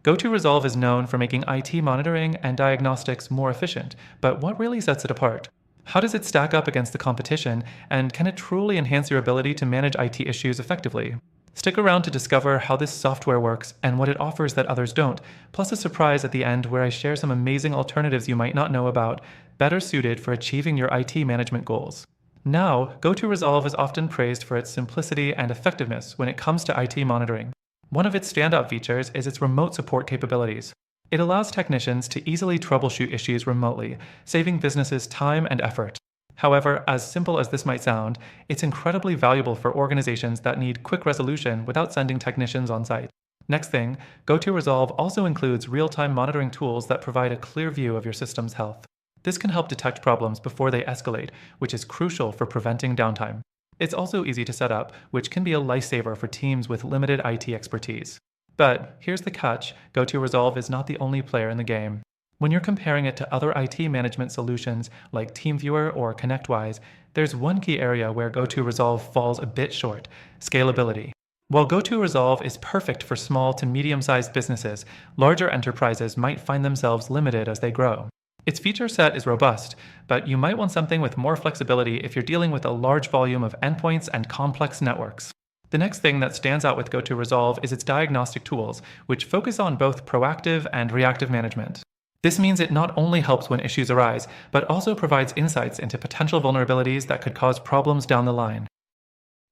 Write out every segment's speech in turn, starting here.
GoTo Resolve is known for making IT monitoring and diagnostics more efficient, but what really sets it apart? How does it stack up against the competition, and can it truly enhance your ability to manage IT issues effectively? Stick around to discover how this software works and what it offers that others don't, plus a surprise at the end where I share some amazing alternatives you might not know about, better suited for achieving your IT management goals. Now, GoTo Resolve is often praised for its simplicity and effectiveness when it comes to IT monitoring. One of its standout features is its remote support capabilities. It allows technicians to easily troubleshoot issues remotely, saving businesses time and effort. However, as simple as this might sound, it's incredibly valuable for organizations that need quick resolution without sending technicians on site. Next thing, GoTo Resolve also includes real-time monitoring tools that provide a clear view of your system's health. This can help detect problems before they escalate, which is crucial for preventing downtime. It's also easy to set up, which can be a lifesaver for teams with limited IT expertise. But here's the catch: GoTo Resolve is not the only player in the game. When you're comparing it to other IT management solutions like TeamViewer or ConnectWise, there's one key area where GoTo Resolve falls a bit short: scalability. While GoTo Resolve is perfect for small to medium-sized businesses, larger enterprises might find themselves limited as they grow. Its feature set is robust, but you might want something with more flexibility if you're dealing with a large volume of endpoints and complex networks. The next thing that stands out with GoTo Resolve is its diagnostic tools, which focus on both proactive and reactive management. This means it not only helps when issues arise, but also provides insights into potential vulnerabilities that could cause problems down the line.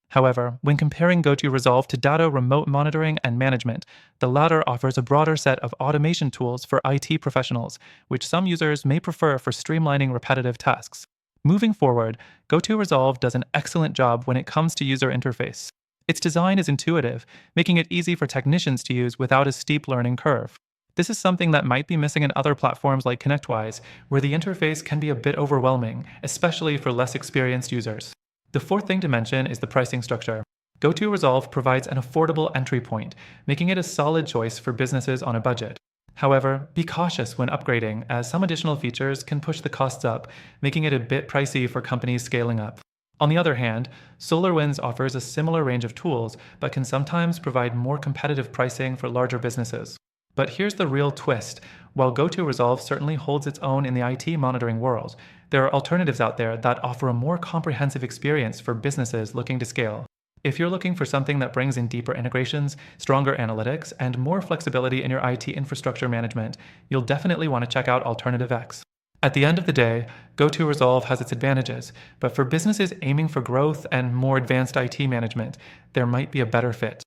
However, when comparing GoTo Resolve to Datto remote monitoring and management, the latter offers a broader set of automation tools for IT professionals, which some users may prefer for streamlining repetitive tasks. Moving forward, GoTo Resolve does an excellent job when it comes to user interface. Its design is intuitive, making it easy for technicians to use without a steep learning curve. This is something that might be missing in other platforms like ConnectWise, where the interface can be a bit overwhelming, especially for less experienced users. The fourth thing to mention is the pricing structure. GoTo Resolve provides an affordable entry point, making it a solid choice for businesses on a budget. However, be cautious when upgrading, as some additional features can push the costs up, making it a bit pricey for companies scaling up. On the other hand, SolarWinds offers a similar range of tools, but can sometimes provide more competitive pricing for larger businesses. But here's the real twist. While GoTo Resolve certainly holds its own in the IT monitoring world, there are alternatives out there that offer a more comprehensive experience for businesses looking to scale. If you're looking for something that brings in deeper integrations, stronger analytics, and more flexibility in your IT infrastructure management, you'll definitely want to check out Alternative X. At the end of the day, GoTo Resolve has its advantages, but for businesses aiming for growth and more advanced IT management, there might be a better fit.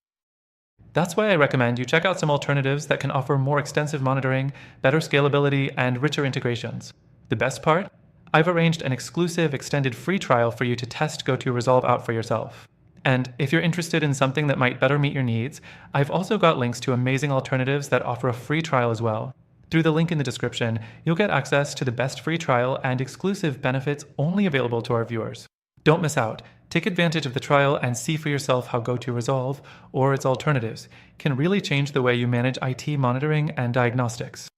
That's why I recommend you check out some alternatives that can offer more extensive monitoring, better scalability, and richer integrations. The best part? I've arranged an exclusive extended free trial for you to test GoTo Resolve out for yourself. And if you're interested in something that might better meet your needs, I've also got links to amazing alternatives that offer a free trial as well. Through the link in the description, you'll get access to the best free trial and exclusive benefits only available to our viewers. Don't miss out. Take advantage of the trial and see for yourself how GoTo Resolve, or its alternatives, can really change the way you manage IT monitoring and diagnostics.